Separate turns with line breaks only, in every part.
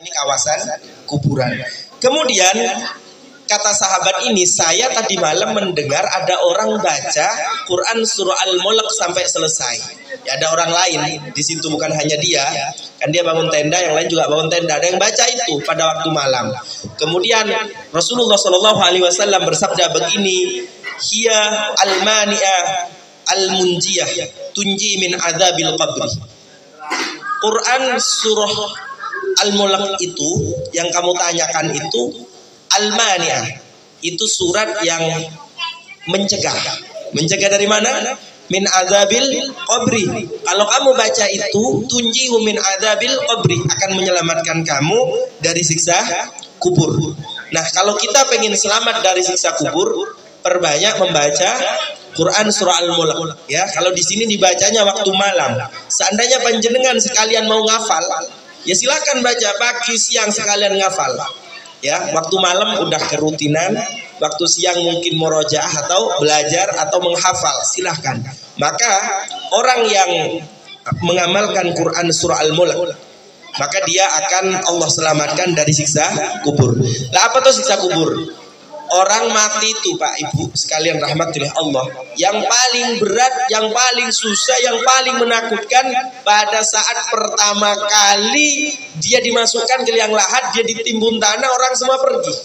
Ini kawasan kuburan. Kemudian kata sahabat ini, saya tadi malam mendengar ada orang baca Quran surah Al-Mulk sampai selesai. Ya, ada orang lain di situ, bukan hanya dia. Kan dia bangun tenda, yang lain juga bangun tenda. Ada yang baca itu pada waktu malam. Kemudian Rasulullah Shallallahu Alaihi Wasallam bersabda begini, hiya al-mani'ah al-munjiyah tunji min adzabil qabri. Quran surah Al-Mulk itu yang kamu tanyakan itu Al-Mani'ah, itu surat yang mencegah. Mencegah dari mana? Min adzabil qabri. Kalau kamu baca itu tunjihu min adzabil qabri, akan menyelamatkan kamu dari siksa kubur. Nah, kalau kita pengen selamat dari siksa kubur, perbanyak membaca Quran surah Al-Mulk. Ya, kalau di sini dibacanya waktu malam. Seandainya panjenengan sekalian mau ngafal, ya silakan baca pagi siang sekalian ngafal. Ya, waktu malam udah kerutinan, waktu siang mungkin murojaah atau belajar atau menghafal, silahkan. Maka orang yang mengamalkan Quran surah Al-Mulk, maka dia akan Allah selamatkan dari siksa kubur. Lah apa tuh siksa kubur? Orang mati itu Pak Ibu sekalian rahmatullah Allah, yang paling berat, yang paling susah, yang paling menakutkan pada saat pertama kali dia dimasukkan ke liang lahat, dia ditimbun tanah, orang semua pergi.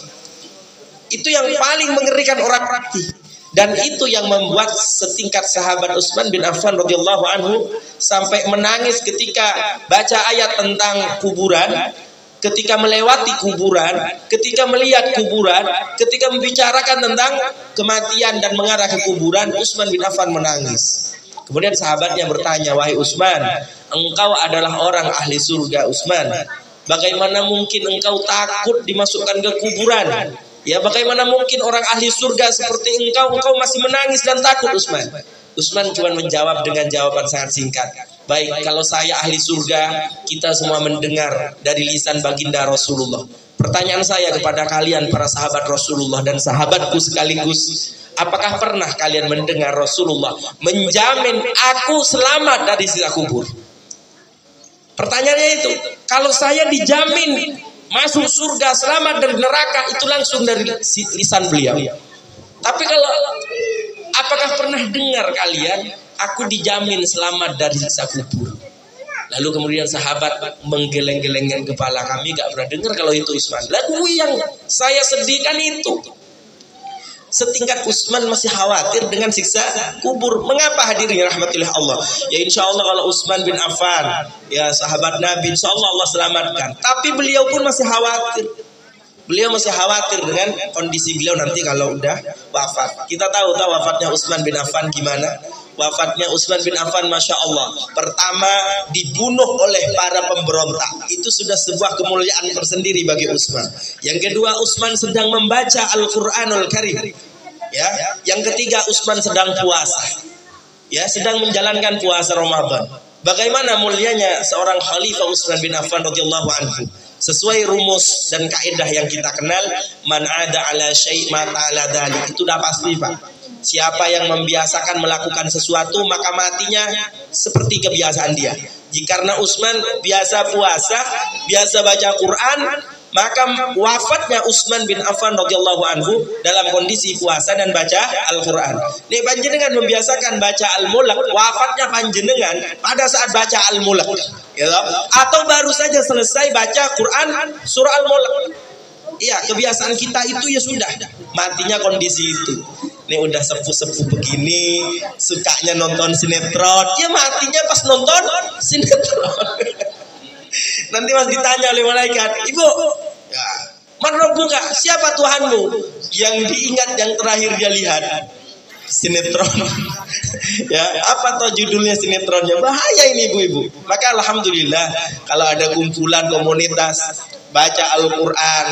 Itu yang paling mengerikan orang mati. Dan itu yang membuat setingkat sahabat Utsman bin Affan radhiyallahu anhu sampai menangis ketika baca ayat tentang kuburan. Ketika melewati kuburan, ketika melihat kuburan, ketika membicarakan tentang kematian dan mengarah ke kuburan, Utsman bin Affan menangis. Kemudian sahabatnya bertanya, wahai Utsman, engkau adalah orang ahli surga Utsman. Bagaimana mungkin engkau takut dimasukkan ke kuburan? Ya, bagaimana mungkin orang ahli surga seperti engkau masih menangis dan takut Utsman? Utsman cuma menjawab dengan jawaban sangat singkat. Baik, kalau saya ahli surga, kita semua mendengar dari lisan baginda Rasulullah. Pertanyaan saya kepada kalian para sahabat Rasulullah dan sahabatku sekaligus, apakah pernah kalian mendengar Rasulullah menjamin aku selamat dari siksa kubur? Pertanyaannya itu, kalau saya dijamin masuk surga, selamat dari neraka, itu langsung dari lisan beliau. Tapi kalau apakah pernah dengar kalian, aku dijamin selamat dari siksa kubur? Lalu kemudian sahabat menggeleng-gelengkan kepala, kami gak pernah dengar kalau itu Utsman. Lalu yang saya sedihkan itu, setingkat Utsman masih khawatir dengan siksa kubur. Mengapa hadirin rahmatillah Allah? Ya insya Allah kalau Utsman bin Affan, ya sahabat Nabi, insya Allah Allah selamatkan. Tapi beliau pun masih khawatir. Beliau masih khawatir dengan kondisi beliau nanti kalau udah wafat. Kita tahu wafatnya Utsman bin Affan gimana? Wafatnya Utsman bin Affan, Masya Allah, pertama dibunuh oleh para pemberontak. Itu sudah sebuah kemuliaan tersendiri bagi Utsman. Yang kedua, Utsman sedang membaca Al-Quranul Karim. Ya. Yang ketiga, Utsman sedang puasa. Ya, sedang menjalankan puasa Ramadan. Bagaimana mulianya seorang Khalifah Utsman bin Affan radhiyallahu anhu? Sesuai rumus dan kaidah yang kita kenal, man ada ala syai' mata ala dzalik. Itu udah pasti, Pak. Siapa yang membiasakan melakukan sesuatu, maka matinya seperti kebiasaan dia. Jika Utsman biasa puasa, biasa baca Quran, maka wafatnya Utsman bin Affan radhiyallahu anhu dalam kondisi puasa dan baca Al-Quran. Nih panjenengan membiasakan baca Al-Mulk, wafatnya panjenengan pada saat baca Al-Mulk, ya, atau baru saja selesai baca Quran surah Al-Mulk. Iya, kebiasaan kita itu ya sudah, matinya kondisi itu. Nih udah sepuh-sepuh begini, sukanya nonton sinetron, ya matinya pas nonton sinetron. Nanti mas ditanya oleh malaikat, ibu, ya, man rabbuka, siapa Tuhanmu? Yang diingat yang terakhir dia lihat sinetron. Ya, apa toh judulnya sinetronnya? Bahaya ini ibu-ibu. Maka alhamdulillah kalau ada kumpulan komunitas baca Al-Quran,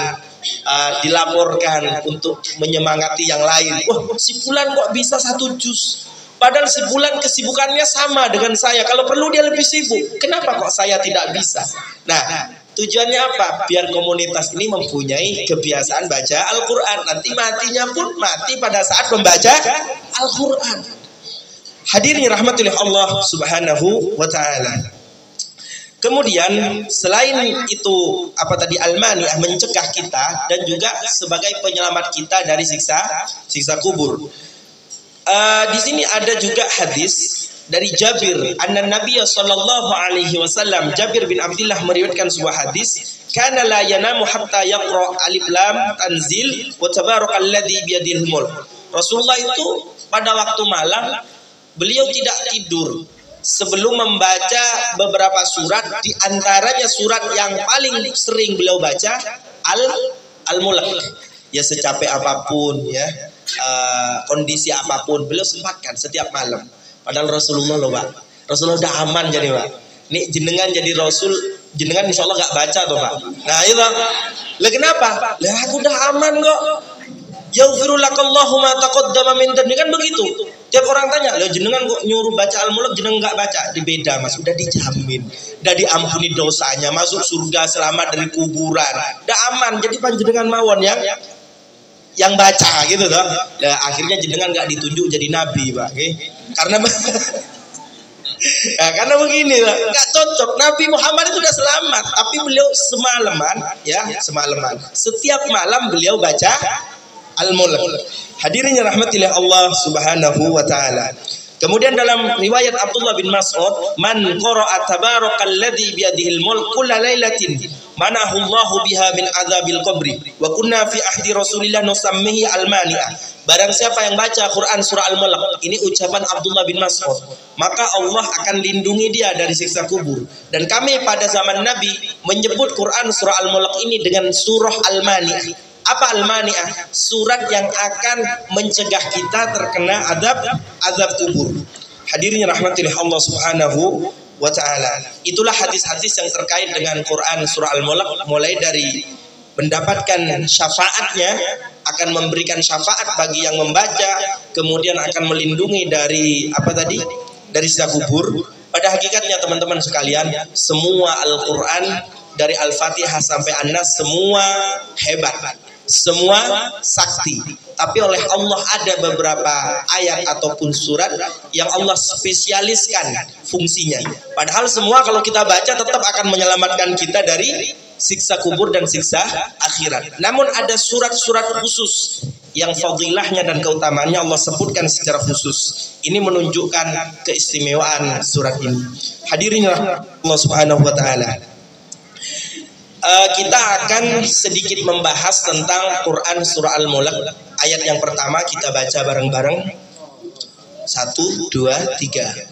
dilaporkan untuk menyemangati yang lain. Wah, si fulan kok bisa 1 juz? Padahal si fulan kesibukannya sama dengan saya. Kalau perlu dia lebih sibuk. Kenapa kok saya tidak bisa? Nah, tujuannya apa? Biar komunitas ini mempunyai kebiasaan baca Al-Quran. Nanti matinya pun mati pada saat membaca Al-Quran. Hadirin rahmatullah Allah subhanahu wa ta'ala. Kemudian selain itu apa tadi al-mani'ah, mencegah kita dan juga sebagai penyelamat kita dari siksa kubur. Di sini ada juga hadis dari Jabir, anna Nabiy sallallahu alaihi wasallam, Jabir bin Abdullah meriwayatkan sebuah hadis, kana la yanamu hatta yaqra alif lam tanzil wa tabarakalladzi biyadihil mulk. Rasulullah itu pada waktu malam beliau tidak tidur sebelum membaca beberapa surat, di antaranya surat yang paling sering beliau baca Al-Mulk. Ya secapek apapun ya, kondisi apapun beliau sempatkan setiap malam. Padahal Rasulullah loh Pak, Rasulullah udah aman jadi Pak. Nih jenengan jadi Rasul, jenengan insya Allah gak baca tuh Pak. Nah itu Pak, lah kenapa? Lah aku udah aman kok. Yaghfirulakallahu ma taqaddama min dhanbi, kan begitu. Tiap orang tanya, "Lah jenengan kok nyuruh baca Al-Mulk jenengan enggak baca?" Beda Mas, udah dijamin. Udah diampuni dosanya, masuk surga, selamat dari kuburan. Udah aman. Jadi panjenengan mawon yang baca gitu toh. Nah, akhirnya jenengan enggak ditunjuk jadi nabi, Pak, okay? Karena ya, karena begini lah, nggak cocok. Nabi Muhammad itu sudah selamat, tapi beliau semalaman. Setiap malam beliau baca Al-Mulk. Hadirin rahmatillah Allah Subhanahu wa taala. Kemudian dalam riwayat Abdullah bin Mas'ud, man qara'a tabarakalladzi biyadihil mulk kulla lailatin manahu Allahu biha min adzabil qabri wa kunna fi ahdi Rasulillah nusammihi al-mani'ah. Barang siapa yang baca Quran surah Al-Mulk, ini ucapan Abdullah bin Mas'ud, maka Allah akan lindungi dia dari siksa kubur. Dan kami pada zaman Nabi menyebut Quran surah Al-Mulk ini dengan surah Al-Mani'ah. Apa Al-Mani'ah? Surat yang akan mencegah kita terkena azab kubur. Hadirin rahmatillah Allah Subhanahu wa taala. Itulah hadis-hadis yang terkait dengan Quran surah Al-Mulk, mulai dari mendapatkan syafaatnya, akan memberikan syafaat bagi yang membaca, kemudian akan melindungi dari dari siksa kubur. Pada hakikatnya teman-teman sekalian, semua Al-Quran dari Al-Fatihah sampai An-Nas semua hebat, semua sakti. Tapi oleh Allah ada beberapa ayat ataupun surat yang Allah spesialiskan fungsinya. Padahal semua kalau kita baca tetap akan menyelamatkan kita dari siksa kubur dan siksa akhirat. Namun ada surat-surat khusus yang fadilahnya dan keutamaannya Allah sebutkan secara khusus. Ini menunjukkan keistimewaan surat ini. Hadirin Allah Subhanahu wa taala. Kita akan sedikit membahas tentang Quran surah Al-Mulk. Ayat yang pertama kita baca bareng-bareng. 1, 2, 3.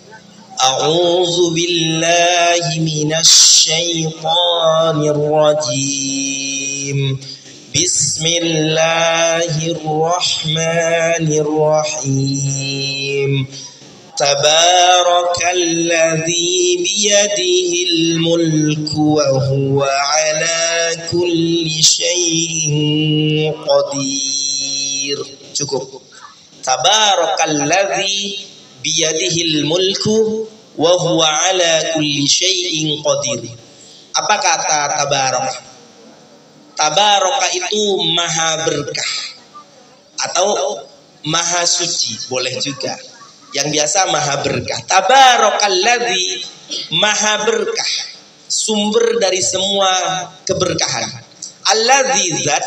A'udzu billahi minasy syaithanir rajim. Bismillahirrahmanirrahim. Tabarakalladzi biyadihil mulku wa huwa ala kulli syai'in qadir. Cukup. Tabarakalladzi biyadihil mulku wa huwa ala kulli syai'in qadir. Apa kata tabarak? Tabaraka itu maha berkah atau maha suci, boleh juga. Yang biasa maha berkah. Tabarakalladzi, maha berkah, sumber dari semua keberkahan. Alladzi zat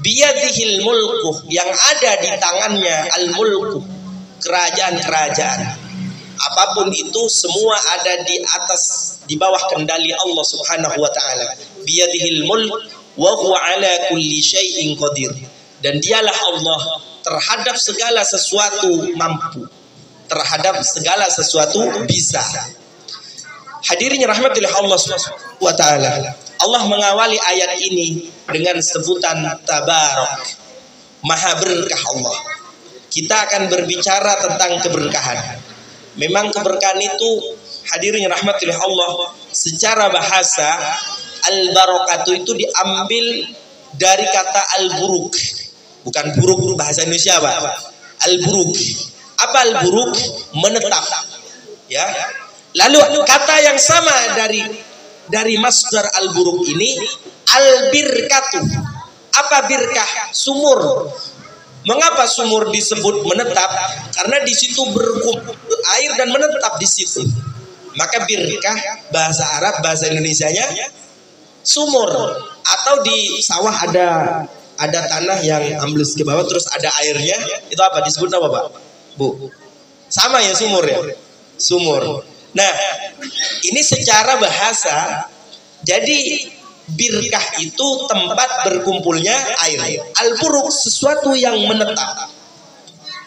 biyadihil mulku, yang ada di tangannya al-mulku, kerajaan-kerajaan. Apapun itu semua ada di atas, di bawah kendali Allah Subhanahu wa taala. Biyadihil mulk wa huwa ala kulli syai'in qadir. Dan dialah Allah terhadap segala sesuatu mampu, terhadap segala sesuatu bisa. Hadirin rahmatillah Allah Subhanahu wa taala. Allah mengawali ayat ini dengan sebutan tabarak, maha berkah Allah. Kita akan berbicara tentang keberkahan. Memang keberkahan itu, hadirin rahmatillah Allah, secara bahasa al-barakatu itu diambil dari kata al-buruk. Bukan buruk bahasa Indonesia, Pak. Al-buruk. Apa al-buruk? Menetap. Ya. Lalu kata yang sama dari masdar al-buruk ini al-birkatu. Apa birkah? Sumur. Mengapa sumur disebut menetap? Karena di situ berkumpul air dan menetap di situ. Maka birkah bahasa Arab, bahasa Indonesianya sumur. Atau di sawah ada tanah yang ambles ke bawah terus ada airnya, itu apa disebut apa Pak? Bu. Sama ya sumur ya? Sumur. Nah, ini secara bahasa. Jadi birkah itu tempat berkumpulnya air. Al-buruk sesuatu yang menetap.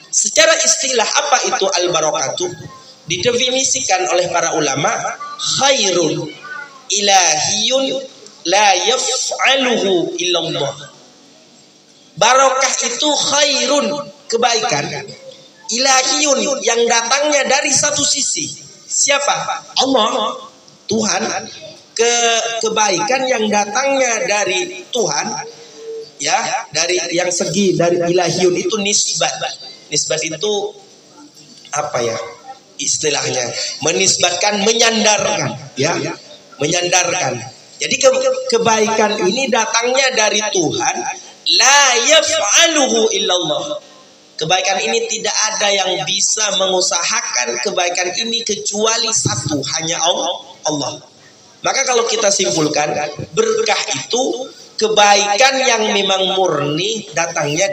Secara istilah apa itu al-barakatuh? Didefinisikan oleh para ulama khairun ilahiyun la yaf'aluhu illallah. Barokah itu khairun, kebaikan, ilahiyun yang datangnya dari satu sisi. Siapa? Allah, Tuhan. Kebaikan yang datangnya dari Tuhan, ya, dari yang segi dari ilahiyun itu nisbat. Nisbat itu apa ya istilahnya? Menisbatkan, menyandarkan, ya, menyandarkan. Jadi kebaikan ini datangnya dari Tuhan. La yaf'aluhu illallah. Kebaikan ini tidak ada yang bisa mengusahakan kebaikan ini kecuali satu, hanya Allah. Maka kalau kita simpulkan, berkah itu kebaikan yang memang murni datangnya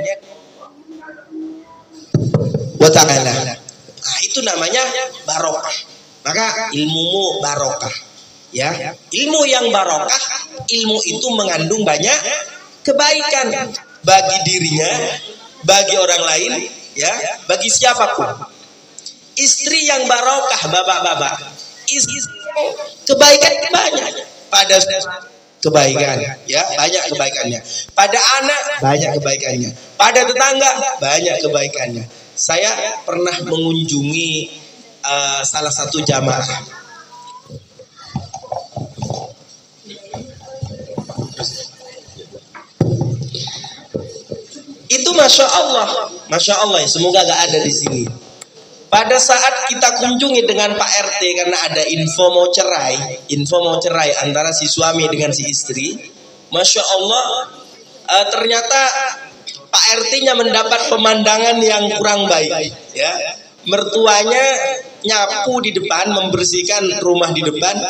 wa ta'ala. Nah, itu namanya barokah. Maka ilmumu barokah. Ya, ilmu yang barokah, ilmu itu mengandung banyak kebaikan bagi dirinya, bagi orang lain, ya, bagi siapapun. Istri yang barokah, bapak-bapak, kebaikan banyak. Pada kebaikan, ya, banyak kebaikannya. Pada anak banyak kebaikannya. Pada tetangga banyak kebaikannya. Saya pernah mengunjungi salah satu jamaah. Itu masya Allah ya, semoga gak ada di sini. Pada saat kita kunjungi dengan Pak RT karena ada info mau cerai antara si suami dengan si istri, masya Allah, ternyata Pak RT-nya mendapat pemandangan yang kurang baik. Ya, mertuanya nyapu di depan, membersihkan rumah di depan,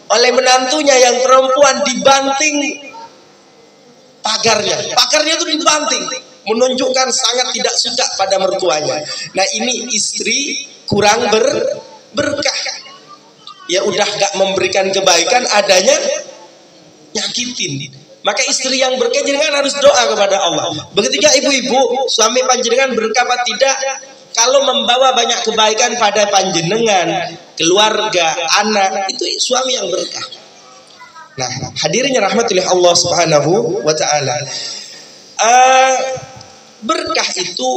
oleh menantunya yang perempuan dibanting pagarnya itu dibanting, menunjukkan sangat tidak suka pada mertuanya. Nah, ini istri kurang berkah. Ya udah gak memberikan kebaikan, adanya nyakitin. Maka istri yang berkah jenengan harus doa kepada Allah. Begitu juga ibu-ibu, suami panjenengan berkah apa tidak? Kalau membawa banyak kebaikan pada panjenengan, keluarga, anak, itu suami yang berkah. Nah, hadirnya rahmatullah Allah Subhanahu wa ta'ala. Berkah itu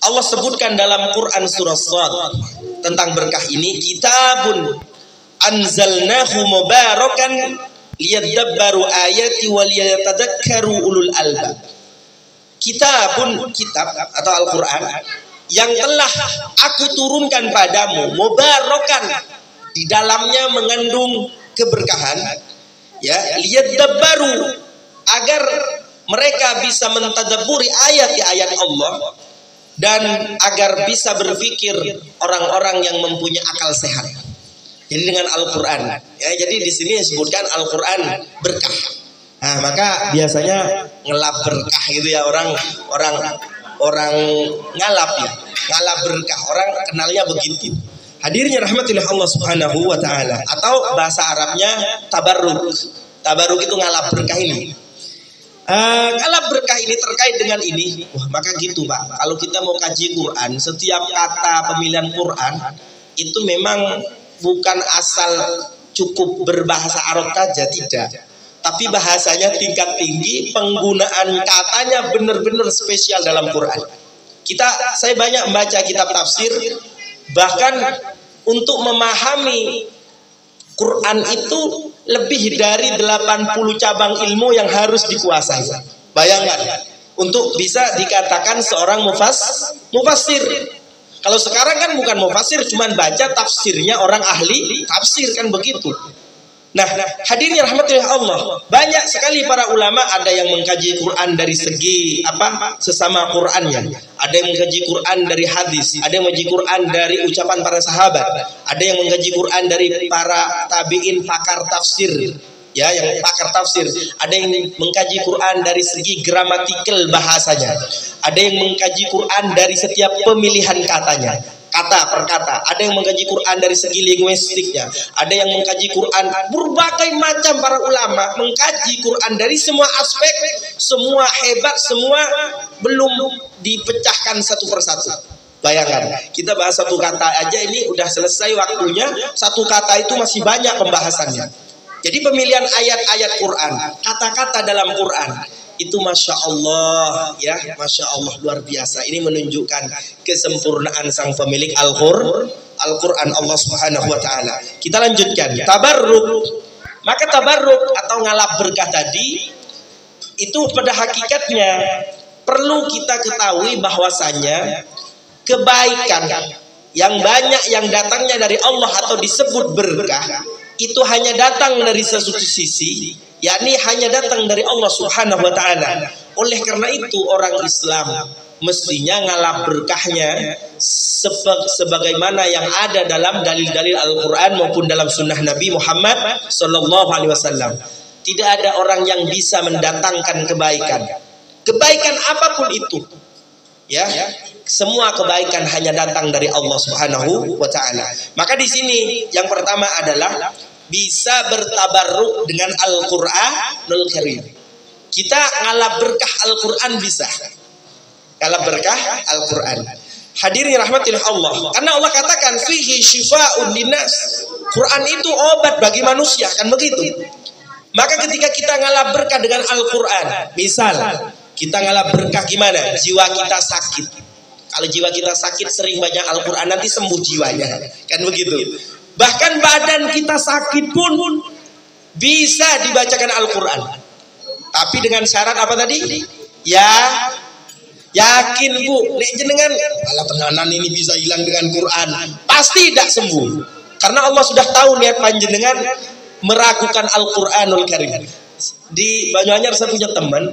Allah sebutkan dalam Quran surah Shad tentang berkah ini, kitabun anzalnahu mubarakan liyadabbaru ayati wa liyatadakkaru ulul albab. Kitabun, kitab atau Al-Quran yang telah aku turunkan padamu, mubarakan, di dalamnya mengandung keberkahan, ya, liyadabbaru, agar mereka bisa mentadabburi ayat-ayat Allah dan agar bisa berpikir orang-orang yang mempunyai akal sehat. Jadi dengan Al-Quran, ya, jadi di sini disebutkan Al-Quran berkah. Nah, maka biasanya ngelap berkah gitu ya, orang ngalap ya, ngalap berkah, orang kenalnya begitu. Hadirnya rahmatullah Allah Subhanahu wa ta'ala, atau bahasa Arabnya tabarruk. Tabarruk itu ngalap berkah ini. Ngalap berkah ini terkait dengan ini. Wah, maka gitu Pak, kalau kita mau kaji Quran, setiap kata pemilihan Quran itu memang bukan asal cukup berbahasa Arab saja, tidak. Tapi bahasanya tingkat tinggi, penggunaan katanya benar-benar spesial dalam Quran. Saya banyak membaca kitab tafsir, bahkan untuk memahami Quran itu lebih dari 80 cabang ilmu yang harus dikuasai. Bayangkan, untuk bisa dikatakan seorang mufassir. Kalau sekarang kan bukan mufassir, cuman baca tafsirnya orang ahli tafsir kan begitu. Nah, hadirnya rahmatullah Allah. Banyak sekali para ulama, ada yang mengkaji Quran dari segi sesama Qurannya. Ada yang mengkaji Quran dari hadis, ada yang mengkaji Quran dari ucapan para sahabat, ada yang mengkaji Quran dari para tabi'in pakar tafsir. Ya, yang pakar tafsir. Ada yang mengkaji Quran dari segi gramatikal bahasanya. Ada yang mengkaji Quran dari setiap pemilihan katanya, kata per kata. Ada yang mengkaji Quran dari segi linguistiknya. Ada yang mengkaji Quran, berbagai macam para ulama mengkaji Quran dari semua aspek, semua hebat, semua belum dipecahkan satu persatu. Bayangkan, kita bahas satu kata aja ini udah selesai waktunya. Satu kata itu masih banyak pembahasannya. Jadi pemilihan ayat-ayat Quran, kata-kata dalam Quran itu masya Allah, ya, masya Allah, luar biasa. Ini menunjukkan kesempurnaan sang pemilik Al-Quran Allah Subhanahu Wa Taala. Kita lanjutkan. Tabarruk. Maka tabarruk atau ngalap berkah tadi itu pada hakikatnya perlu kita ketahui bahwasanya kebaikan yang banyak yang datangnya dari Allah atau disebut berkah itu hanya datang dari sesuatu sisi, yakni hanya datang dari Allah Subhanahu Wa Taala. Oleh karena itu orang Islam mestinya ngalap berkahnya sebagaimana yang ada dalam dalil-dalil Al-Quran maupun dalam sunnah Nabi Muhammad Sallallahu Alaihi Wasallam. Tidak ada orang yang bisa mendatangkan kebaikan apapun itu, ya. Semua kebaikan hanya datang dari Allah Subhanahu Wa Taala. Maka di sini yang pertama adalah bisa bertabarruk dengan Al-Quranul Karim. Kita ngalap berkah Al-Quran bisa. Ngalap berkah Al-Quran. Hadirin rahmatillah Allah. Karena Allah katakan fihi syifa'un linnas. Quran itu obat bagi manusia, kan begitu. Maka ketika kita ngalap berkah dengan Al-Quran, misal kita ngalap berkah gimana? Jiwa kita sakit. Kalau jiwa kita sakit sering baca Al-Quran nanti sembuh jiwanya, kan begitu. Bahkan badan kita sakit pun bisa dibacakan Al-Quran. Tapi dengan syarat apa tadi? Ya, yakin bu, nek jenengan alah tenanan ini bisa hilang dengan Quran, pasti tidak sembuh. Karena Allah sudah tahu niat panjenengan meragukan Al-Quranul Karim. Di Banyuanyar saya punya teman,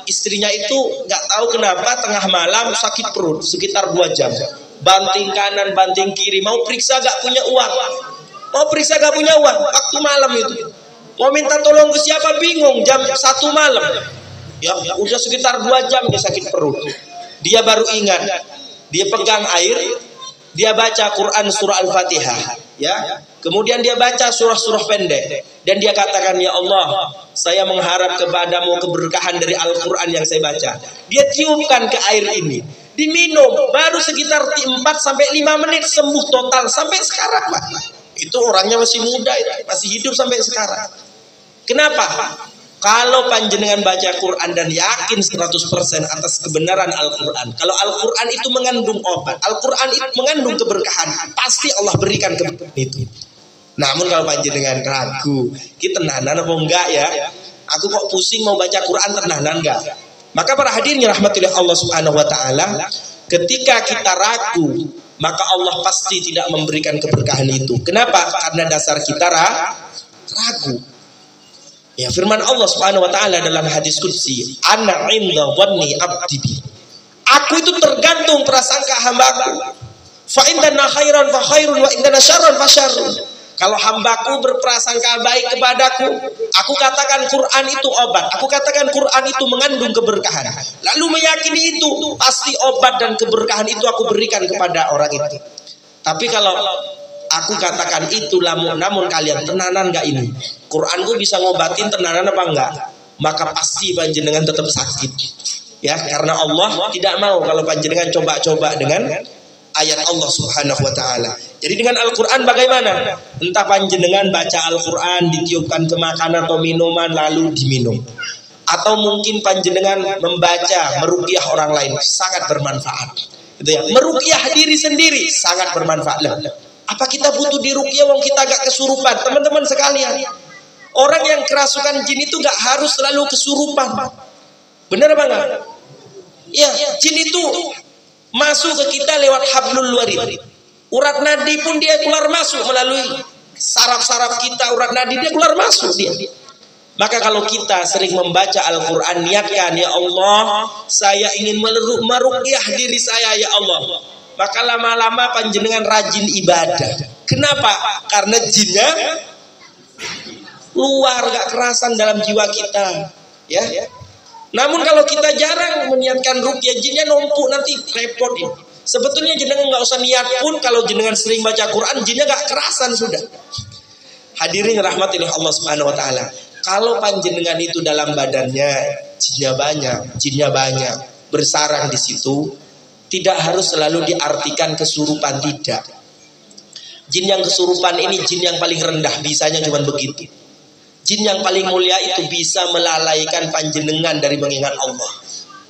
istrinya itu nggak tahu kenapa tengah malam sakit perut sekitar 2 jam. Banting kanan, banting kiri, mau periksa gak punya uang. Waktu malam itu mau minta tolong ke siapa bingung, jam 1 malam. Ya, udah sekitar 2 jam dia sakit perut. Dia baru ingat, dia pegang air, dia baca Quran surah Al-Fatihah, ya. Kemudian dia baca surah-surah pendek dan dia katakan, ya Allah, saya mengharap kepadamu keberkahan dari Al-Quran yang saya baca. Dia tiupkan ke air ini, diminum, baru sekitar 4-5 menit sembuh total sampai sekarang, Pak. Itu orangnya masih muda, masih hidup sampai sekarang. Kenapa? Kalau panjenengan baca Quran dan yakin 100% atas kebenaran Al-Quran, kalau Al-Quran itu mengandung obat, Al-Quran itu mengandung keberkahan, pasti Allah berikan keberkahan itu. Namun kalau panjenengan ragu, kita tenanan apa enggak ya? Aku kok pusing mau baca Quran, tenanan enggak? Maka para hadirin rahmatillah Allah Subhanahu Wa Taala, ketika kita ragu, maka Allah pasti tidak memberikan keberkahan itu. Kenapa? Karena dasar kita ragu. Ya, firman Allah Subhanahu Wa Taala dalam hadis qudsi, ana inda dhanni abdi bi. Aku itu tergantung prasangka hambaku. Fa indana khairan fa khairun wa indana syarran fa syarrun. Kalau hambaku berprasangka baik kepadaku, aku katakan Quran itu obat, aku katakan Quran itu mengandung keberkahan, lalu meyakini itu, pasti obat dan keberkahan itu aku berikan kepada orang itu. Tapi kalau aku katakan itu namun kalian tenanan gak ini, Quranku bisa ngobatin tenanan apa enggak, maka pasti panjenengan tetap sakit. Ya, karena Allah tidak mau kalau panjenengan coba-coba dengan ayat Allah Subhanahu Wa Taala. Jadi dengan Al-Quran bagaimana? Entah panjenengan baca Al-Quran ditiupkan ke makanan atau minuman lalu diminum, atau mungkin panjenengan membaca meruqyah orang lain, sangat bermanfaat. Gitu ya. Meruqyah diri sendiri sangat bermanfaat. Apa kita butuh diruqyah wong kita agak kesurupan? Teman-teman sekalian, orang yang kerasukan jin itu gak harus selalu kesurupan. Benar apa enggak? Ya, jin itu masuk ke kita lewat hablul warid. Urat nadi pun dia keluar masuk melalui saraf-saraf kita, urat nadi dia keluar masuk dia. Maka kalau kita sering membaca Al-Quran, niatkan, ya Allah, saya ingin meruqyah diri saya, ya Allah. Maka lama-lama panjenengan rajin ibadah. Kenapa? Karena jinnya luar, gak kerasan dalam jiwa kita. Ya. Namun kalau kita jarang meniatkan ruqyah, jinnya numpuk, nanti repot ini. Sebetulnya jenengan gak usah niat pun, kalau jenengan sering baca Quran, jinnya gak kerasan sudah. Hadirin rahmatillah Allah Subhanahu wa taala. Kalau panjenengan itu dalam badannya jinnya banyak, bersarang di situ, tidak harus selalu diartikan kesurupan, tidak. Jin yang kesurupan ini jin yang paling rendah, bisanya cuma begitu. Jin yang paling mulia itu bisa melalaikan panjenengan dari mengingat Allah.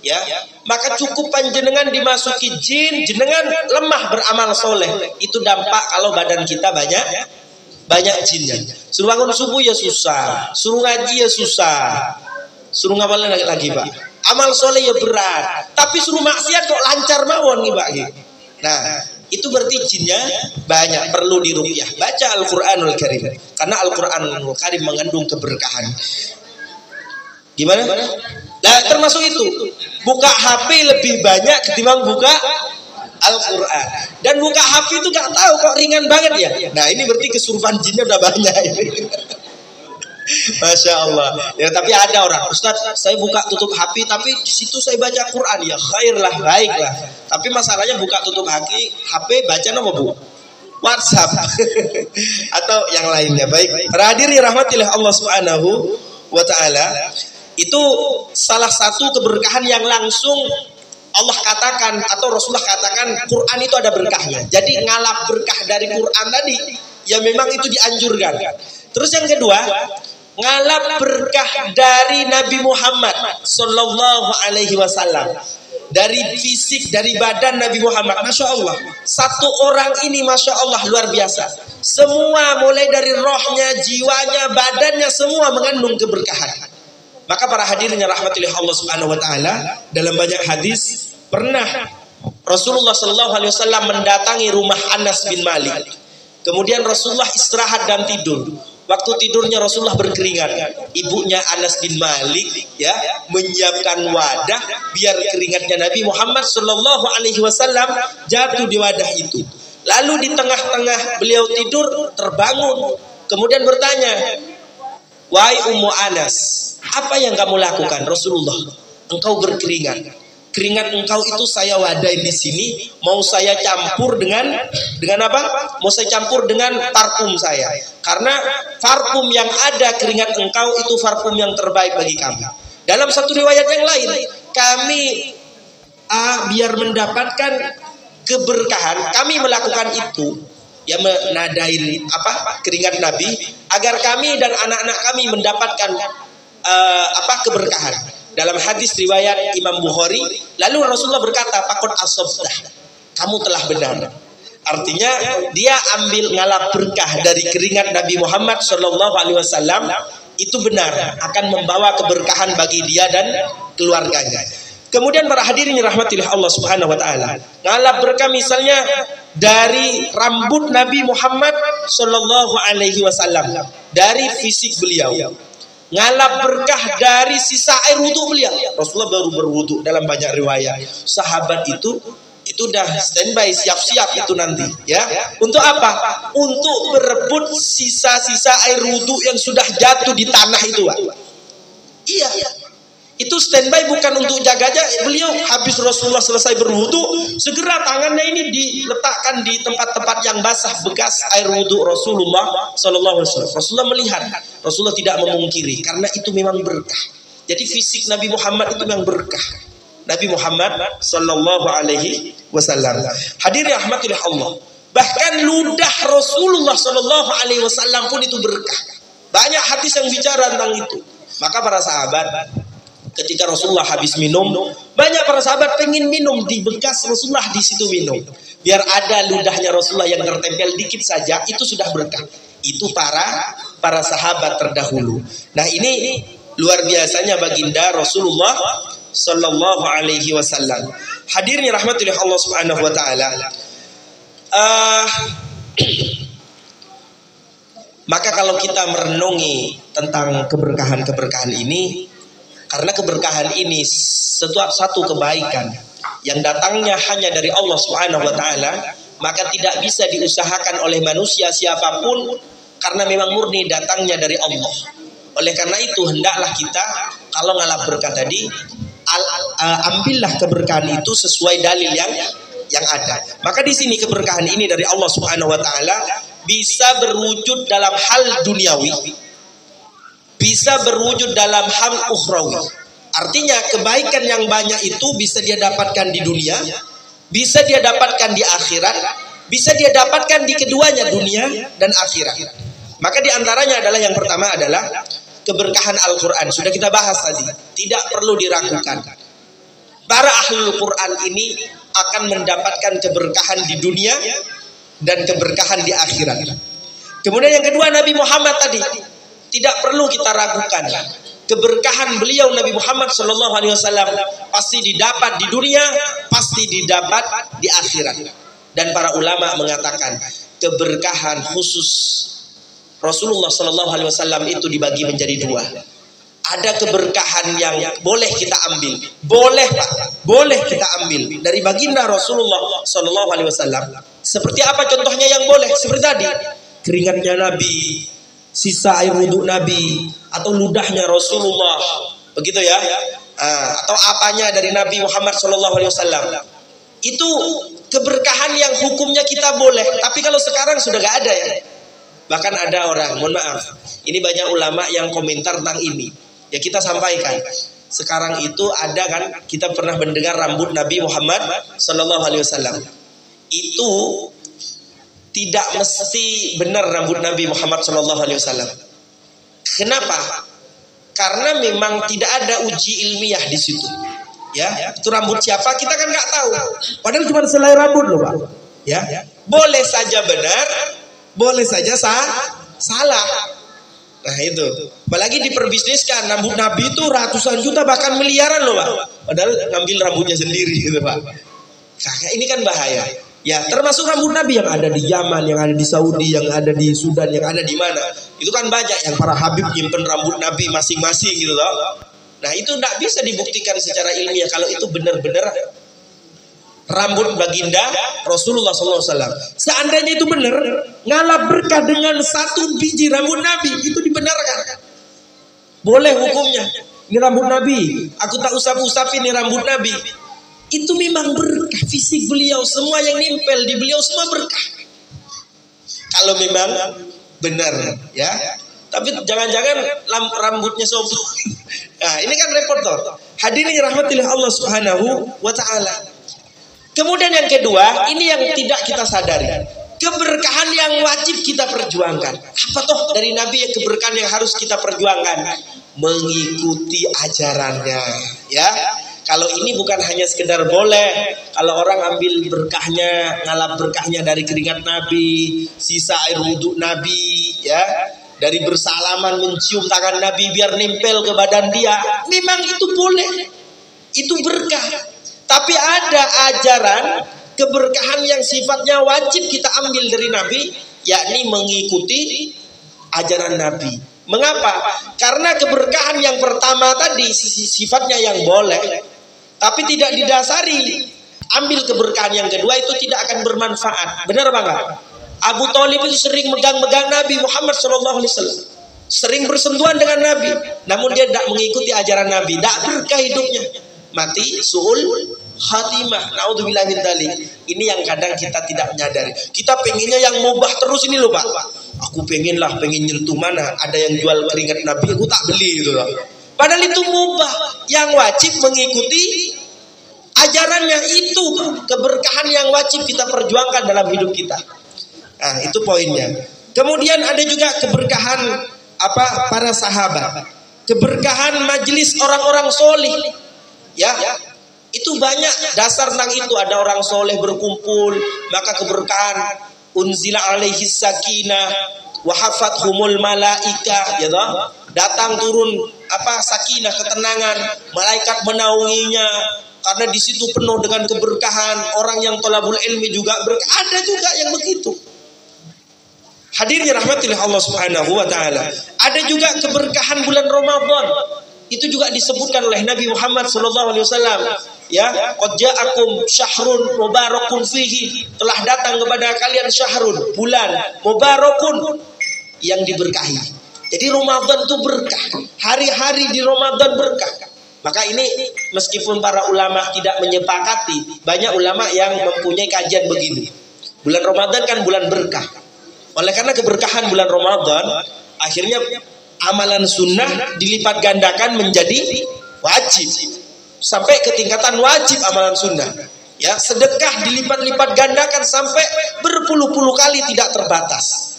Ya, maka cukup panjenengan dimasuki jin, jenengan lemah beramal soleh. Itu dampak kalau badan kita banyak jinnya. Suruh bangun subuh ya susah, suruh ngaji ya susah, suruh ngapain lagi Pak? Amal soleh ya berat, tapi suruh maksiat kok lancar mawon nih Pak. Nah, itu berarti jinnya banyak, perlu diruqyah. Baca Al-Quranul Karim, karena Al-Quranul Karim mengandung keberkahan. Gimana? Nah, termasuk itu, buka HP lebih banyak ketimbang buka Al-Quran. Dan buka HP itu gak tahu kok ringan banget ya. Nah ini berarti kesurupan jinnya udah banyak ini. Masya Allah. Ya tapi ada orang, Ustaz saya buka tutup HP tapi di situ saya baca Quran. Ya khair lah, baik lah. Tapi masalahnya buka tutup HP baca nama Bu? WhatsApp atau yang lainnya. Baik. Para hadirin rahmatillah Allah Subhanahu wa taala. Itu salah satu keberkahan yang langsung Allah katakan atau Rasulullah katakan Quran itu ada berkahnya. Jadi ngalap berkah dari Quran tadi ya memang itu dianjurkan. Terus yang kedua, ngalap berkah dari Nabi Muhammad sallallahu alaihi wasallam. Dari fisik, dari badan Nabi Muhammad, Masya Allah. Satu orang ini Masya Allah luar biasa. Semua mulai dari rohnya, jiwanya, badannya semua mengandung keberkahan. Maka para hadirin yang rahmatillah Allah Subhanahu wa taala, dalam banyak hadis pernah Rasulullah sallallahu alaihi wasallam mendatangi rumah Anas bin Malik. Kemudian Rasulullah istirahat dan tidur. Waktu tidurnya Rasulullah berkeringat. Ibunya Anas bin Malik ya menyiapkan wadah biar keringatnya Nabi Muhammad sallallahu alaihi wasallam jatuh di wadah itu. Lalu di tengah-tengah beliau tidur terbangun. Kemudian bertanya, "Wahai Ummu Anas, apa yang kamu lakukan?" "Rasulullah, engkau berkeringat. Keringat engkau itu saya wadai di sini, mau saya campur dengan apa? Mau saya campur dengan parfum saya. Karena parfum yang ada keringat engkau itu parfum yang terbaik bagi kami." Dalam satu riwayat yang lain, kami biar mendapatkan keberkahan, kami melakukan itu. Ya menadain keringat Nabi agar kami dan anak-anak kami mendapatkan keberkahan. Dalam hadis riwayat Imam Bukhari, lalu Rasulullah berkata, "Faqad asabtah." Kamu telah benar. Artinya dia ambil ngalap berkah dari keringat Nabi Muhammad sallallahu alaihi wasallam, itu benar akan membawa keberkahan bagi dia dan keluarganya. Kemudian para hadirin rahmatillah Allah Subhanahu wa taala, ngalap berkah misalnya dari rambut Nabi Muhammad sallallahu alaihi wasallam, dari fisik beliau. Ngalap berkah dari sisa air wudhu beliau. Rasulullah baru berwudhu dalam banyak riwayat. Sahabat itu udah standby, siap-siap itu nanti ya. Untuk apa? Untuk berebut sisa-sisa air wudhu yang sudah jatuh di tanah itu, Pak. Iya. Itu standby bukan untuk jaga-jaga. Beliau habis Rasulullah selesai berwudu, segera tangannya ini diletakkan di tempat-tempat yang basah bekas air wudu Rasulullah sallallahu alaihi wasallam. Rasulullah melihat, Rasulullah tidak memungkiri karena itu memang berkah. Jadi fisik Nabi Muhammad itu memang berkah. Nabi Muhammad sallallahu alaihi wasallam. Hadirin rahmatillah Allah. Bahkan ludah Rasulullah sallallahu alaihi wasallam pun itu berkah. Banyak hadis yang bicara tentang itu. Maka para sahabat ketika Rasulullah habis minum, banyak para sahabat pengen minum di bekas Rasulullah di situ minum. Biar ada ludahnya Rasulullah yang tertempel dikit saja, itu sudah berkah. Itu para sahabat terdahulu. Nah ini luar biasanya baginda Rasulullah sallallahu alaihi wasallam. Hadirin rahmatillah Allah Subhanahu wa taala. Maka kalau kita merenungi tentang keberkahan-keberkahan ini, karena keberkahan ini satu kebaikan yang datangnya hanya dari Allah Subhanahu wa taala, maka tidak bisa diusahakan oleh manusia siapapun karena memang murni datangnya dari Allah. Oleh karena itu hendaklah kita kalau ngalap berkah tadi ambillah keberkahan itu sesuai dalil yang ada. Maka di sini keberkahan ini dari Allah Subhanahu wa taala bisa berwujud dalam hal duniawi, bisa berwujud dalam hal ukhrawi. Artinya kebaikan yang banyak itu bisa dia dapatkan di dunia, bisa dia dapatkan di akhirat, bisa dia dapatkan di keduanya, dunia dan akhirat. Maka di antaranya adalah yang pertama adalah keberkahan Al-Quran. Sudah kita bahas tadi, tidak perlu diragukan. Para ahlul Quran ini akan mendapatkan keberkahan di dunia dan keberkahan di akhirat. Kemudian yang kedua, Nabi Muhammad tadi tidak perlu kita ragukan. Keberkahan beliau Nabi Muhammad SAW pasti didapat di dunia, pasti didapat di akhirat. Dan para ulama mengatakan keberkahan khusus Rasulullah SAW itu dibagi menjadi dua. Ada keberkahan yang boleh kita ambil, boleh kita ambil dari baginda Rasulullah SAW. Seperti apa contohnya yang boleh? Seperti tadi, keringatnya Nabi, sisa air wudhu Nabi, atau ludahnya Rasulullah, begitu ya, atau apanya dari Nabi Muhammad SAW. Itu keberkahan yang hukumnya kita boleh. Tapi kalau sekarang sudah gak ada ya. Bahkan ada orang, mohon maaf, ini banyak ulama yang komentar tentang ini. Ya kita sampaikan. Sekarang itu ada kan, kita pernah mendengar rambut Nabi Muhammad SAW. Itu tidak mesti benar rambut Nabi Muhammad SAW. Kenapa? Karena memang tidak ada uji ilmiah di situ. Ya, itu rambut siapa kita kan nggak tahu. Padahal cuma selai rambut loh Pak. Ya, boleh saja benar, boleh saja salah. Nah itu, apalagi diperbisniskan rambut Nabi itu ratusan juta bahkan miliaran loh Pak. Padahal ngambil rambutnya sendiri gitu Pak. Nah, ini kan bahaya. Ya, termasuk rambut Nabi yang ada di Yaman, yang ada di Saudi, yang ada di Sudan, yang ada di mana. Itu kan banyak yang para habib nyimpen rambut Nabi masing-masing gitu loh. Nah, itu tidak bisa dibuktikan secara ilmiah kalau itu benar-benar rambut baginda Rasulullah SAW. Seandainya itu benar, ngalap berkah dengan satu biji rambut Nabi, itu dibenarkan. Boleh hukumnya. Ini rambut Nabi, aku tak usap-usapin ini rambut Nabi. Itu memang berkah, fisik beliau, semua yang nempel di beliau semua berkah. Kalau memang benar ya. Tapi jangan-jangan rambutnya sombong. Nah, ini kan repot toh. Hadirin rahmatillah Allah Subhanahu wa taala. Kemudian yang kedua, ini yang tidak kita sadari. Keberkahan yang wajib kita perjuangkan. Apa toh dari Nabi yang keberkahan yang harus kita perjuangkan? Mengikuti ajarannya, ya. Kalau ini bukan hanya sekedar boleh, kalau orang ambil berkahnya, ngalap berkahnya dari keringat Nabi, sisa air wudhu Nabi, ya, dari bersalaman mencium tangan Nabi biar nempel ke badan dia, memang itu boleh, itu berkah. Tapi ada ajaran keberkahan yang sifatnya wajib kita ambil dari Nabi, yakni mengikuti ajaran Nabi. Mengapa? Karena keberkahan yang pertama tadi sifatnya yang boleh, tapi tidak didasari. Ambil keberkahan yang kedua itu tidak akan bermanfaat. Benar apa enggak? Abu Thalib itu sering megang-megang Nabi Muhammad SAW, sering bersentuhan dengan Nabi, namun dia tidak mengikuti ajaran Nabi, tidak berkah hidupnya, mati su'ul khatimah. Naudzubillah min dzalik. Ini yang kadang kita tidak menyadari. Kita pengennya yang mubah terus ini loh Pak. Aku pengen nyentuh mana ada yang jual keringat Nabi, aku tak beli gitu loh. Padahal itu mubah. Yang wajib mengikuti ajarannya, itu keberkahan yang wajib kita perjuangkan dalam hidup kita. Nah, itu poinnya. Kemudian ada juga keberkahan para sahabat. Keberkahan majelis orang-orang solih. Ya, itu banyak dasar tentang itu. Ada orang soleh berkumpul, maka keberkahan unzila alaihi sakinah wa hafathumul malaika, ya toh? Datang turun sakinah, ketenangan, malaikat menaunginya karena di situ penuh dengan keberkahan. Orang yang thalabul ilmi juga berkah. Ada juga yang begitu. Hadirin rahmatillah Allah Subhanahu wa taala. Ada juga keberkahan bulan Ramadan. Itu juga disebutkan oleh Nabi Muhammad sallallahu alaihi wasallam. Ya, qad ja'akum syahrun mubarakun fihi. Telah datang kepada kalian syahrun, bulan mubarakun yang diberkahi. Jadi Ramadan itu berkah. Hari-hari di Ramadan berkah. Maka ini meskipun para ulama tidak menyepakati, banyak ulama yang mempunyai kajian begini. Bulan Ramadan kan bulan berkah. Oleh karena keberkahan bulan Ramadan, akhirnya amalan sunnah dilipat gandakan menjadi wajib. Sampai ke tingkatan wajib amalan sunnah. Ya, sedekah dilipat-lipat gandakan sampai berpuluh-puluh kali tidak terbatas.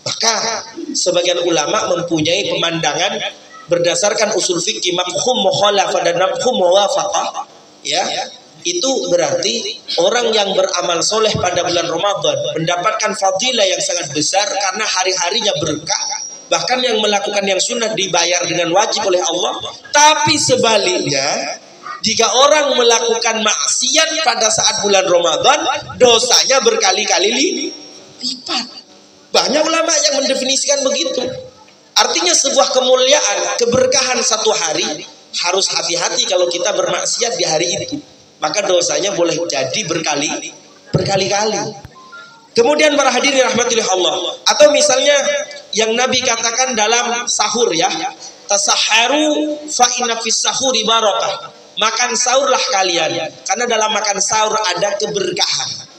Maka sebagian ulama mempunyai pemandangan berdasarkan usul fikih mafhum mukhalafah dan mafhum muwafaqah, ya. Itu berarti orang yang beramal soleh pada bulan Ramadan mendapatkan fadilah yang sangat besar karena hari-harinya berkah. Bahkan yang melakukan yang sunnah dibayar dengan wajib oleh Allah. Tapi sebaliknya, jika orang melakukan maksiat pada saat bulan Ramadan, dosanya berkali-kali lipat. Banyak ulama yang mendefinisikan begitu. Artinya sebuah kemuliaan, keberkahan satu hari, harus hati-hati kalau kita bermaksiat di hari itu. Maka dosanya boleh jadi berkali-kali. Kemudian para hadirin rahmatillah Allah. Atau misalnya yang Nabi katakan dalam sahur, ya, tasaharu fa inna fis sahuri barakah. Makan sahurlah kalian, karena dalam makan sahur ada keberkahan.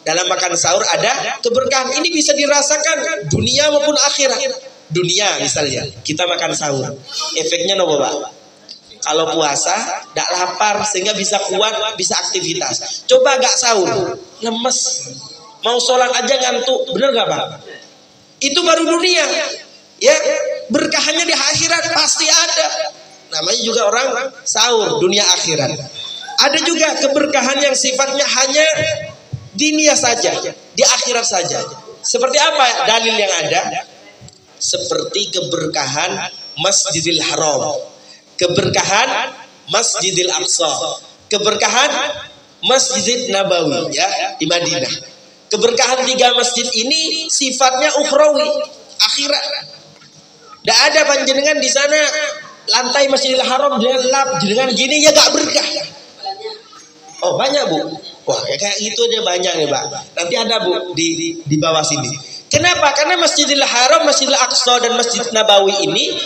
Dalam makan sahur ada keberkahan. Ini bisa dirasakan dunia maupun akhirat. Dunia misalnya kita makan sahur, efeknya nopo Pak? Kalau puasa tidak lapar sehingga bisa kuat, bisa aktivitas. Coba gak sahur, lemes, mau sholat aja ngantuk, bener gak Pak? Itu baru dunia, ya. Berkahannya di akhirat pasti ada. Namanya juga orang sahur, dunia akhirat. Ada juga keberkahan yang sifatnya hanya dunia saja, di akhirat saja. Seperti apa dalil yang ada? Seperti keberkahan Masjidil Haram, keberkahan Masjidil Aqsa, keberkahan Masjid Nabawi, ya, di Madinah. Keberkahan tiga masjid ini sifatnya ukhrawi, akhirat. Tidak ada panjenengan di sana lantai Masjidil Haram dengan lap, dengan gini ya gak berkah. Oh banyak Bu. Wah kayak itu aja banyak nih Pak. Nanti ada Bu di bawah sini. Kenapa? Karena Masjidil Haram, Masjidil Aqsa dan Masjid Nabawi ini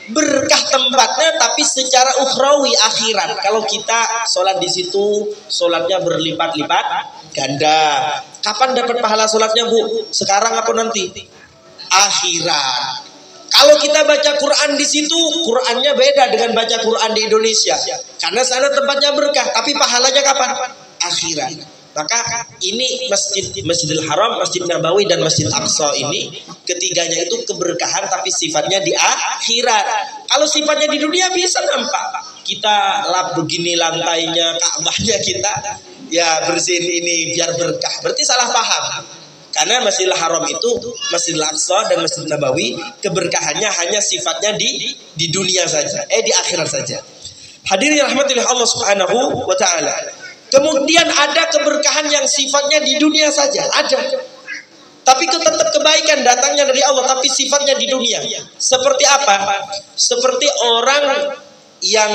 berkah tempatnya, tapi secara ukhrawi, akhirat. Kalau kita sholat di situ, sholatnya berlipat-lipat ganda. Kapan dapat pahala sholatnya Bu? Sekarang apa nanti? Akhirat. Kalau kita baca Quran di situ, Qurannya beda dengan baca Quran di Indonesia. Karena sana tempatnya berkah, tapi pahalanya kapan? Akhirat. Maka ini Masjidil Haram, Masjid Nabawi dan Masjid Aqsa ini ketiganya itu keberkahan tapi sifatnya di akhirat. Kalau sifatnya di dunia bisa nampak. Kita lap begini lantainya, Ka'bahnya kita ya bersihin ini biar berkah. Berarti salah paham. Karena Masjidil Haram itu, Masjidil Aqsa dan Masjid Nabawi keberkahannya hanya sifatnya di dunia saja, di akhirat saja. Hadirin rahmatillah Allah Subhanahu wa taala. Kemudian ada keberkahan yang sifatnya di dunia saja, ada. Tapi tetap kebaikan datangnya dari Allah, tapi sifatnya di dunia. Seperti apa? Seperti orang yang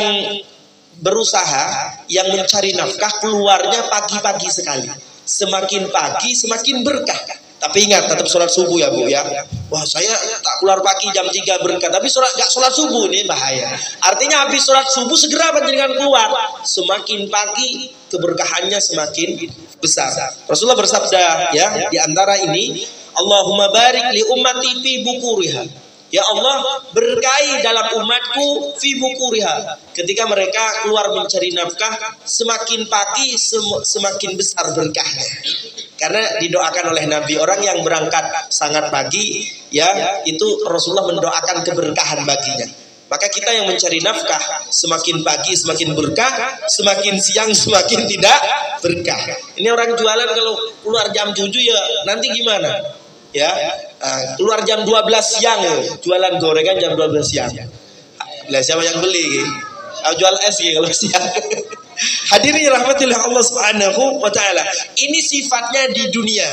berusaha, yang mencari nafkah, keluarnya pagi-pagi sekali. Semakin pagi, semakin berkah. Tapi ingat, tetap sholat subuh ya Bu ya. Wah saya tak keluar pagi jam 3 berkah, tapi gak sholat subuh, ini bahaya. Artinya habis sholat subuh segera panjenengan keluar. Semakin pagi keberkahannya semakin besar. Rasulullah bersabda, ya, di antara ini, Allahumma barik li ummati fi bukuriha. Ya Allah, berkahi dalam umatku fi bukuriha. Ketika mereka keluar mencari nafkah, semakin pagi semakin besar berkahnya. Karena didoakan oleh Nabi, orang yang berangkat sangat pagi, ya, itu Rasulullah mendoakan keberkahan baginya. Maka kita yang mencari nafkah, semakin pagi semakin berkah, semakin siang semakin tidak berkah. Ini orang jualan kalau keluar jam 7 ya nanti gimana? Ya, keluar jam 12 siang ya, jualan gorengan jam 12 siang. Lah siapa yang beli? Jual es kalau siang. Hadirin rahmatillah Allah Subhanahu wa taala. Ini sifatnya di dunia.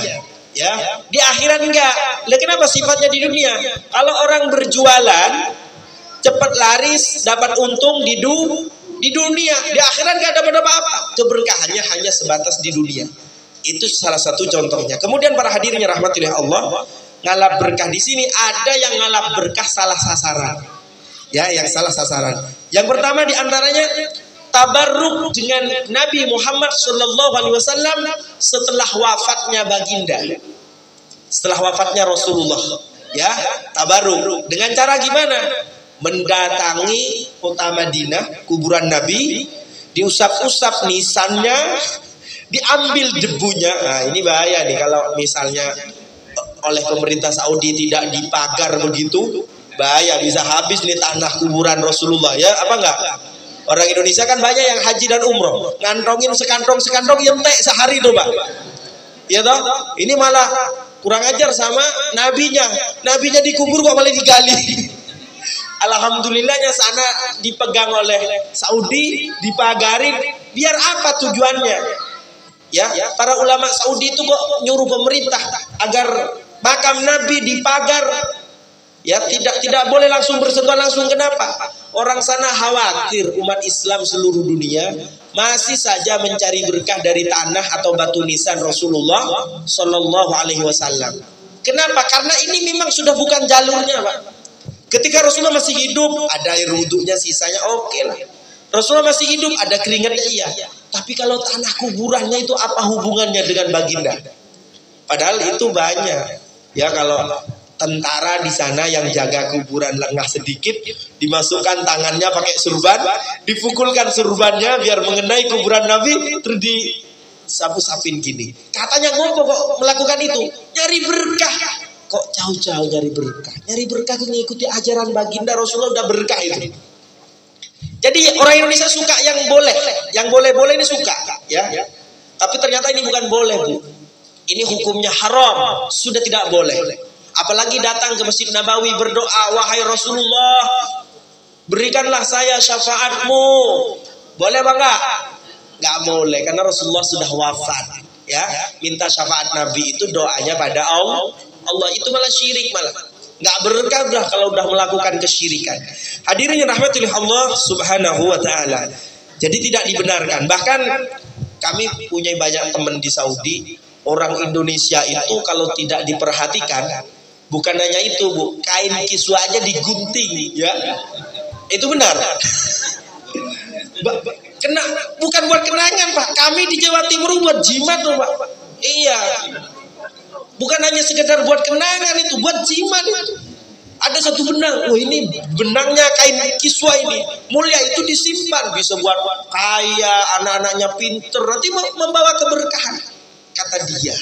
Ya, di akhirat enggak. Lah kenapa sifatnya di dunia? Kalau orang berjualan cepat laris, dapat untung di dunia, di akhirat enggak dapat apa-apa. Keberkahannya hanya sebatas di dunia. Itu salah satu contohnya. Kemudian para hadirin rahmatillah Allah, ngalap berkah di sini ada yang ngalap berkah salah sasaran. Ya, yang salah sasaran. Yang pertama di antaranya tabarruk dengan Nabi Muhammad SAW setelah wafatnya baginda, setelah wafatnya Rasulullah. Ya, tabarruk dengan cara gimana? Mendatangi kota Madinah, kuburan Nabi, diusap-usap nisannya, diambil debunya. Nah, ini bahaya nih kalau misalnya oleh pemerintah Saudi tidak dipagar begitu, bahaya, bisa habis nih tanah kuburan Rasulullah. Ya, apa enggak? Orang Indonesia kan banyak yang haji dan umroh, ngantongin sekantong yentek sehari tuh, Pak. Ya toh? Ini malah kurang ajar sama nabinya. Nabinya dikubur kok malah digali. Alhamdulillahnya sana dipegang oleh Saudi, dipagarin. Biar apa tujuannya? Ya, para ulama Saudi itu kok nyuruh pemerintah agar makam Nabi dipagar. Ya, tidak boleh langsung bersentuhan langsung. Kenapa? Orang sana khawatir umat Islam seluruh dunia masih saja mencari berkah dari tanah atau batu nisan Rasulullah Shallallahu Alaihi Wasallam. Kenapa? Karena ini memang sudah bukan jalurnya, Pak. Ketika Rasulullah masih hidup, ada air wudhunya sisanya, oke lah. Rasulullah masih hidup, ada keringatnya, iya. Tapi kalau tanah kuburannya itu apa hubungannya dengan baginda? Padahal itu banyak. Ya, kalau tentara di sana yang jaga kuburan lengah sedikit, dimasukkan tangannya pakai surban, dipukulkan surbannya biar mengenai kuburan Nabi, terus disapu-sapin gini. Katanya ngopo kok melakukan itu? Nyari berkah. Kok jauh-jauh nyari berkah? Nyari berkah mengikuti ajaran baginda Rasulullah, udah berkah itu. Jadi orang Indonesia suka yang boleh-boleh ini suka, ya. Tapi ternyata ini bukan boleh, Bu. Ini hukumnya haram, sudah tidak boleh. Apalagi datang ke Masjid Nabawi berdoa, wahai Rasulullah, berikanlah saya syafaatmu. Boleh apa enggak? Enggak boleh, karena Rasulullah sudah wafat. Ya, minta syafaat Nabi itu doanya pada Allah. Itu malah syirik malah. Enggak berkah udah kalau udah melakukan kesyirikan. Hadirin rahmatillah Allah Subhanahu wa taala. Jadi tidak dibenarkan. Bahkan kami punya banyak teman di Saudi, orang Indonesia itu kalau tidak diperhatikan, bukan hanya itu, Bu, kain kiswa aja digunting, ya. Itu benar. Bukan buat kenangan, Pak. Kami di Jawa Timur buat jimat loh, Pak. Iya. Bukan hanya sekedar buat kenangan, itu buat jimat itu. Ada satu benang, ini benangnya kain kiswa ini mulia, itu disimpan, bisa buat kaya, anak-anaknya pinter, nanti membawa keberkahan, kata dia.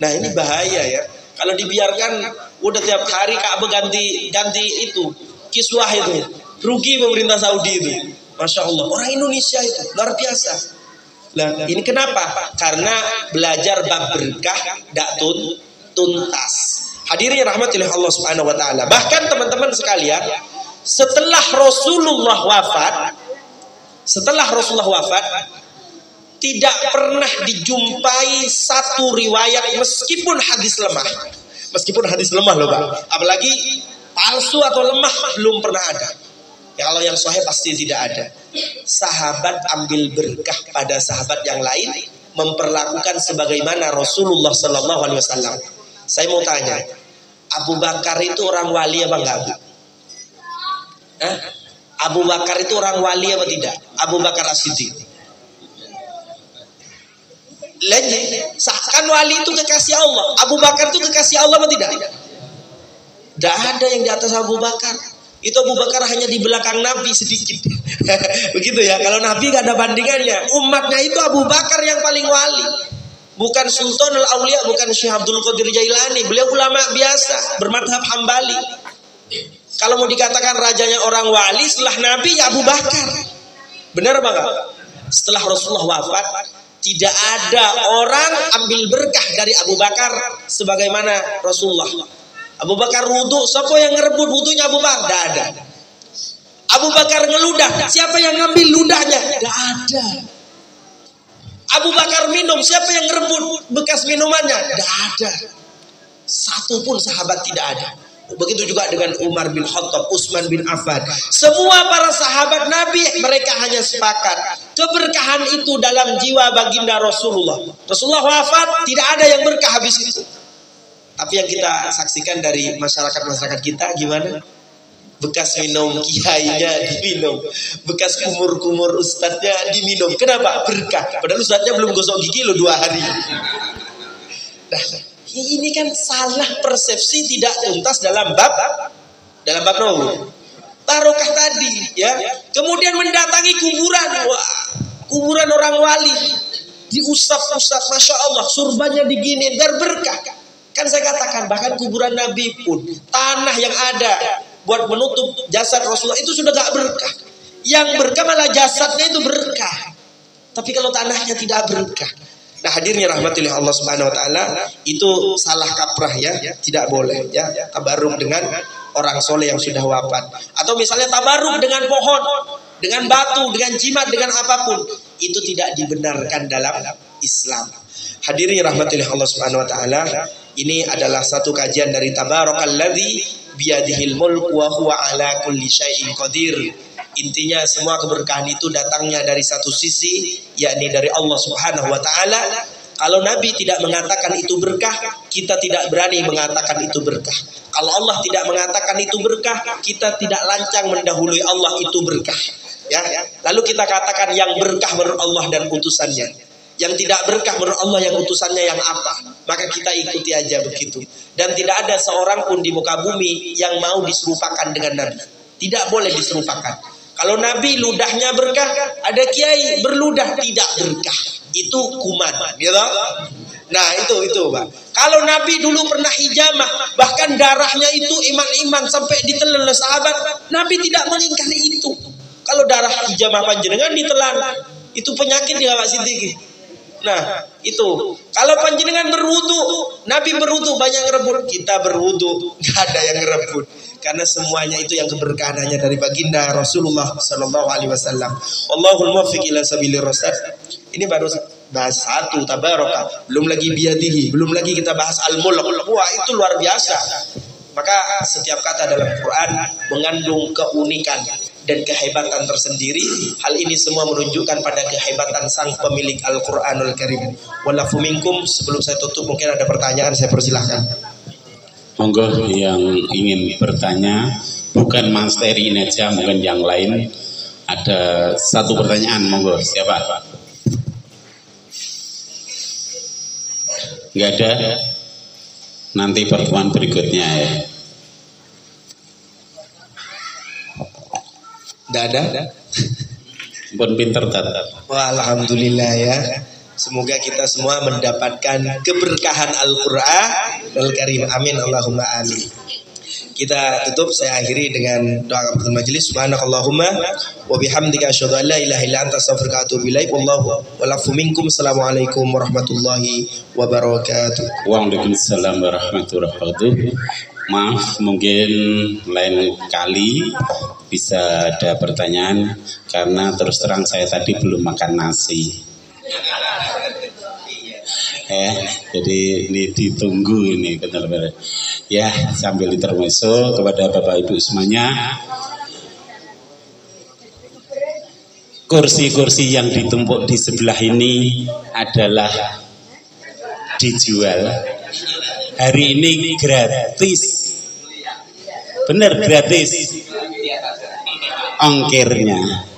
Nah, ini bahaya ya. Kalau dibiarkan udah tiap hari Ka'bah ganti itu kiswah itu, rugi pemerintah Saudi itu. Masya Allah, orang Indonesia itu luar biasa. Nah, ini kenapa? Karena belajar bab berkah dak tuntas. Hadirin rahmatillah Allah Subhanahu wa taala. Bahkan teman-teman sekalian, setelah Rasulullah wafat, tidak pernah dijumpai satu riwayat meskipun hadis lemah. Meskipun hadis lemah loh, Pak. Apalagi palsu atau lemah belum pernah ada. Ya, kalau yang sahih pasti tidak ada. Sahabat ambil berkah pada sahabat yang lain, memperlakukan sebagaimana Rasulullah sallallahu alaihi wasallam. Saya mau tanya, Abu Bakar itu orang wali apa enggak, Bu? Abu Bakar itu orang wali apa tidak? Abu Bakar As-Siddiq. Kan wali itu kekasih Allah. Abu Bakar itu kekasih Allah apa tidak? Tidak ada yang di atas Abu Bakar. Itu Abu Bakar hanya di belakang Nabi sedikit. Begitu ya. Kalau Nabi gak ada bandingannya. Umatnya itu Abu Bakar yang paling wali. Bukan Sultanul Aulia, bukan Syekh Abdul Qadir Jailani. Beliau ulama biasa, bermadhab Hambali. Kalau mau dikatakan rajanya orang wali setelah Nabi, ya Abu Bakar. Benar apa enggak? Setelah Rasulullah wafat, tidak ada orang ambil berkah dari Abu Bakar sebagaimana Rasulullah. Abu Bakar wudu, siapa yang ngerebut wudunya Abu Bakar? Tidak ada. Abu Bakar ngeludah, siapa yang ngambil ludahnya? Tidak ada. Abu Bakar minum, siapa yang ngerebut bekas minumannya? Tidak ada. Satu pun sahabat tidak ada. Begitu juga dengan Umar bin Khattab, Utsman bin Affan. Semua para sahabat Nabi mereka hanya sepakat keberkahan itu dalam jiwa baginda Rasulullah. Rasulullah wafat, tidak ada yang berkah habis itu. Tapi yang kita saksikan dari masyarakat kita gimana? Bekas minum kiainya diminum, bekas kumur-kumur ustadznya diminum. Kenapa? Berkah. Padahal ustadznya belum gosok gigi loh 2 hari. Nah, ini kan salah persepsi tidak tuntas dalam bab barokah tadi, ya. Kemudian mendatangi kuburan, wah, kuburan orang wali, diusap-usap, masya Allah, surbannya diginin, biar berkah. Kan saya katakan bahkan kuburan Nabi pun tanah yang ada buat menutup jasad Rasulullah itu sudah gak berkah. Yang berkah malah jasadnya itu berkah. Tapi kalau tanahnya tidak berkah. Nah, hadirnya rahmatillah Allah Subhanahu wa taala itu salah kaprah ya, tidak boleh ya. Tabarruk dengan orang soleh yang sudah wafat, atau misalnya tabarruk dengan pohon, dengan batu, dengan jimat, dengan apapun, itu tidak dibenarkan dalam Islam. Hadirnya rahmatillah Allah Subhanahu wa taala, ini adalah satu kajian dari Tabarakalladzi biyadihil mulk wa huwa ala kulli syai'in qadir. Intinya semua keberkahan itu datangnya dari satu sisi, yakni dari Allah Subhanahu wa taala. Kalau Nabi tidak mengatakan itu berkah, kita tidak berani mengatakan itu berkah. Kalau Allah tidak mengatakan itu berkah, kita tidak lancang mendahului Allah itu berkah. Ya, lalu kita katakan yang berkah menurut Allah dan utusannya. Yang tidak berkah menurut Allah yang utusannya yang apa? Maka kita ikuti aja begitu. Dan tidak ada seorang pun di muka bumi yang mau diserupakan dengan Nabi. Tidak boleh diserupakan. Kalau Nabi ludahnya berkah, ada kiai berludah tidak berkah. Itu kuman, gitu. Nah, itu, Pak. Kalau Nabi dulu pernah hijamah, bahkan darahnya itu iman-iman sampai ditelan oleh sahabat, Nabi tidak mengingkari itu. Kalau darah hijamah panjenengan ditelan, itu penyakit ya Pak Siddiq. Nah, itu. Kalau panjenengan berwudu, Nabi berwudu banyak ngerebut, kita berwudu nggak ada yang ngerebut. Karena semuanya itu yang keberkahan hanya dari baginda Rasulullah sallallahu alaihi wasallam. Wallahul muwaffiq ila sabilir rasyad. Ini baru bahas satu tabaraka, belum lagi biyadihi, belum lagi kita bahas al-mulk. Wah, itu luar biasa. Maka setiap kata dalam Quran mengandung keunikan dan kehebatan tersendiri. Hal ini semua menunjukkan pada kehebatan sang pemilik Al-Qur'anul Karim. Walafu minkum. Sebelum saya tutup mungkin ada pertanyaan, saya persilahkan.
Monggo yang ingin bertanya, bukan Mas Teri ini aja, mungkin yang lain. Ada satu pertanyaan, monggo. Siapa? Enggak ada? Nanti pertemuan berikutnya ya.
Enggak ada?
Pun pinter tatap.
Wah, alhamdulillah ya. Semoga kita semua mendapatkan keberkahan Al-Qur'an Al-Karim. Amin Allahumma amin. Kita tutup, saya akhiri dengan doa kafatul majelis. Subhanakallahumma wa bihamdika asyhadu an la ilaha illa anta astaghfiruka wa atubu ilaik. Wallahu walafu minkum. Assalamualaikum warahmatullahi wabarakatuh.
Waalaikumsalam warahmatullahi wabarakatuh. Maaf, mungkin lain kali bisa ada pertanyaan, karena terus terang saya tadi belum makan nasi. Jadi ini ditunggu ini benar-benar. Ya, sambil intermezzo kepada Bapak Ibu semuanya. Kursi-kursi yang ditumpuk di sebelah ini adalah dijual. Hari ini gratis. Benar gratis. Ongkirnya.